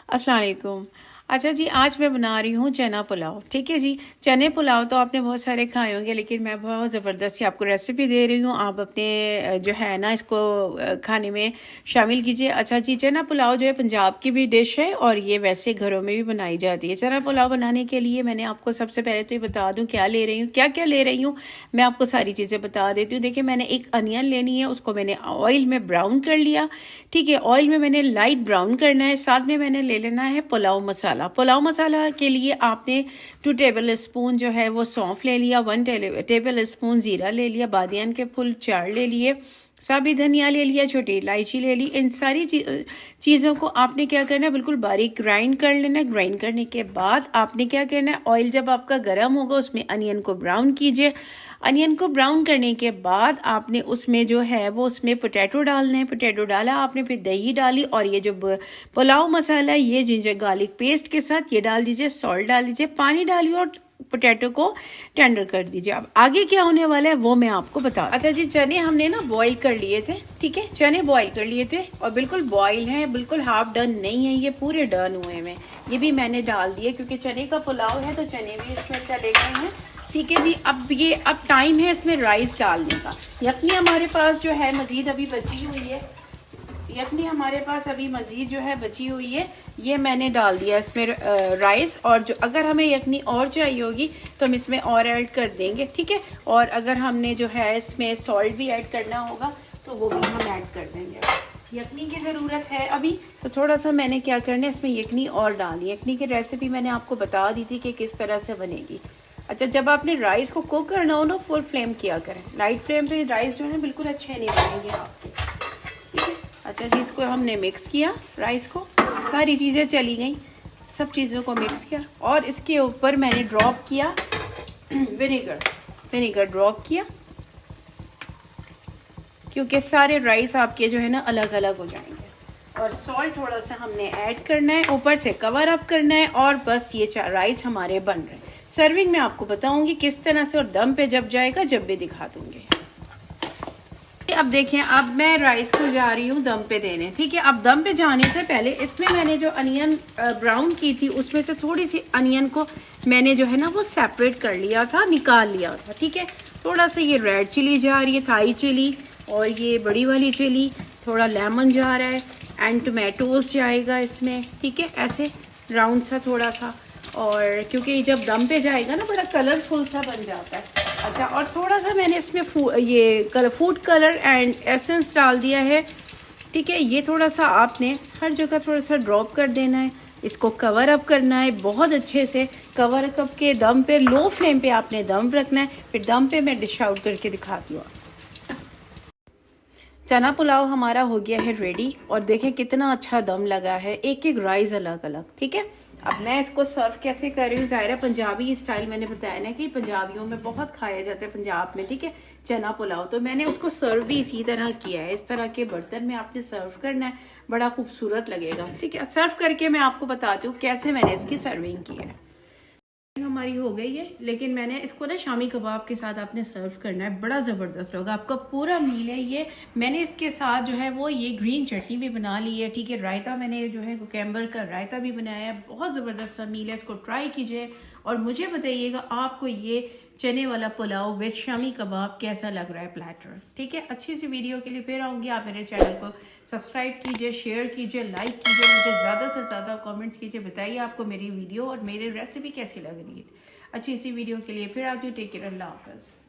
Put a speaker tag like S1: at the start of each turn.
S1: अस्सलाम वालेकुम। अच्छा जी, आज मैं बना रही हूँ चना पुलाव। ठीक है जी। चने पुलाव तो आपने बहुत सारे खाए होंगे, लेकिन मैं बहुत ज़बरदस्ती आपको रेसिपी दे रही हूँ। आप अपने जो है ना इसको खाने में शामिल कीजिए। अच्छा जी, चना पुलाव जो है पंजाब की भी डिश है और ये वैसे घरों में भी बनाई जाती है। चना पुलाव बनाने के लिए मैंने आपको सबसे पहले तो ये बता दूँ क्या ले रही हूँ, क्या क्या ले रही हूँ। मैं आपको सारी चीज़ें बता देती हूँ। देखिए, मैंने एक अनियन लेनी है, उसको मैंने ऑयल में ब्राउन कर लिया। ठीक है, ऑयल में मैंने लाइट ब्राउन करना है। साथ में मैंने ले लेना है पुलाव मसाला। पुलाव मसाला के लिए आपने 2 टेबल स्पून जो है वो सौंफ ले लिया, 1 टेबल स्पून जीरा ले लिया, बादियान के फूल 4 ले लिए, साबुत धनिया ले लिया, छोटी इलायची ले ली। इन सारी चीज़ों को आपने क्या करना है, बिल्कुल बारीक ग्राइंड कर लेना है। ग्राइंड करने के बाद आपने क्या करना है, ऑयल जब आपका गर्म होगा उसमें अनियन को ब्राउन कीजिए। अनियन को ब्राउन करने के बाद आपने उसमें जो है वो उसमें पोटैटो डालना है। पोटैटो डाला आपने, फिर दही डाली और ये जो पुलाव मसाला है ये जिंजर गार्लिक पेस्ट के साथ ये डाल दीजिए, सॉल्ट डाल दीजिए, पानी डालिए और पोटैटो को टेंडर कर दीजिए। अब आगे क्या होने वाला है वो मैं आपको बता। अच्छा जी, चने हमने ना बॉईल कर लिए थे। ठीक है, चने बॉईल कर लिए थे और बिल्कुल बॉईल हैं, बिल्कुल हाफ डन नहीं है, ये पूरे डन हुए हैं। ये भी मैंने डाल दिए क्योंकि चने का पुलाव है तो चने भी इसमें चले गए हैं। ठीक है जी, अब टाइम है इसमें राइस डालने का। यखनी हमारे पास जो है मज़ीद अभी बची हुई है, यखनी हमारे पास अभी मज़ीद जो है बची हुई है, ये मैंने डाल दिया इसमें राइस। और जो अगर हमें यखनी और चाहिए होगी तो हम इसमें और ऐड कर देंगे। ठीक है, और अगर हमने जो है इसमें सॉल्ट भी ऐड करना होगा तो वो भी हम ऐड कर देंगे। यखनी की ज़रूरत है अभी, तो थोड़ा सा मैंने क्या करना है इसमें यखनी और डाली। यखनी की रेसिपी मैंने आपको बता दी थी कि किस तरह से बनेगी। अच्छा, जब आपने राइस को कुक करना हो ना, फुल फ्लेम किया करें। लाइट फ्लेम पे राइस जो है बिल्कुल अच्छे नहीं बनेंगे आपके। ठीक है। अच्छा जी, इसको हमने मिक्स किया, राइस को सारी चीज़ें चली गई, सब चीज़ों को मिक्स किया और इसके ऊपर मैंने ड्रॉप किया विनेगर ड्रॉप किया, क्योंकि सारे राइस आपके जो है ना अलग अलग हो जाएंगे। और सॉल्ट थोड़ा सा हमने ऐड करना है, ऊपर से कवर अप करना है और बस ये राइस हमारे बन रहे हैं। सर्विंग में आपको बताऊंगी किस तरह से और दम पे जब जाएगा जब भी दिखा दूंगी। अब देखें, अब मैं राइस को जा रही हूँ दम पे देने। ठीक है, अब दम पे जाने से पहले इसमें मैंने जो अनियन ब्राउन की थी उसमें से थोड़ी सी अनियन को मैंने जो है ना वो सेपरेट कर लिया था, निकाल लिया था। ठीक है, थोड़ा सा ये रेड चिली जा रही है, थाई चिली, और ये बड़ी वाली चिली, थोड़ा लेमन जा रहा है एंड टोमेटोज जाएगा इसमें। ठीक है, ऐसे राउंड सा थोड़ा सा, और क्योंकि जब दम पे जाएगा ना बड़ा कलरफुल सा बन जाता है। अच्छा, और थोड़ा सा मैंने इसमें फूड कलर एंड एसेंस डाल दिया है। ठीक है, ये थोड़ा सा आपने हर जगह थोड़ा सा ड्रॉप कर देना है, इसको कवर अप करना है बहुत अच्छे से। कवर अप के दम पे, लो फ्लेम पे आपने दम रखना है, फिर दम पे मैं डिश आउट करके दिखाती हूँ। चना पुलाव हमारा हो गया है रेडी और देखें कितना अच्छा दम लगा है, एक एक राइस अलग अलग। ठीक है, अब मैं इसको सर्व कैसे कर रही हूँ। ज़ाहिर है पंजाबी स्टाइल मैंने बताया ना कि पंजाबियों में बहुत खाया जाता है पंजाब में। ठीक है, चना पुलाव, तो मैंने उसको सर्व भी इसी तरह किया है। इस तरह के बर्तन में आपने सर्व करना है, बड़ा खूबसूरत लगेगा। ठीक है, सर्व करके मैं आपको बताती हूँ कैसे मैंने इसकी सर्विंग की है। हमारी हो गई है, लेकिन मैंने इसको ना शामी कबाब के साथ आपने सर्व करना है, बड़ा ज़बरदस्त होगा आपका पूरा मील है ये। मैंने इसके साथ जो है वो ये ग्रीन चटनी भी बना ली है। ठीक है, रायता मैंने जो है कुकम्बर का रायता भी बनाया है, बहुत ज़बरदस्त सा मील है। इसको ट्राई कीजिए और मुझे बताइएगा आपको ये चने वाला पुलाव विद शामी कबाब कैसा लग रहा है प्लेटर। ठीक है, अच्छी सी वीडियो के लिए फिर आऊँगी। आप मेरे चैनल को सब्सक्राइब कीजिए, शेयर कीजिए, लाइक कीजिए, मुझे ज़्यादा से ज़्यादा कमेंट्स कीजिए, बताइए आपको मेरी वीडियो और मेरी रेसिपी कैसी लग रही है। अच्छी सी वीडियो के लिए फिर आती हूँ। टेक केयर, अल्लाह हाफ़िज़।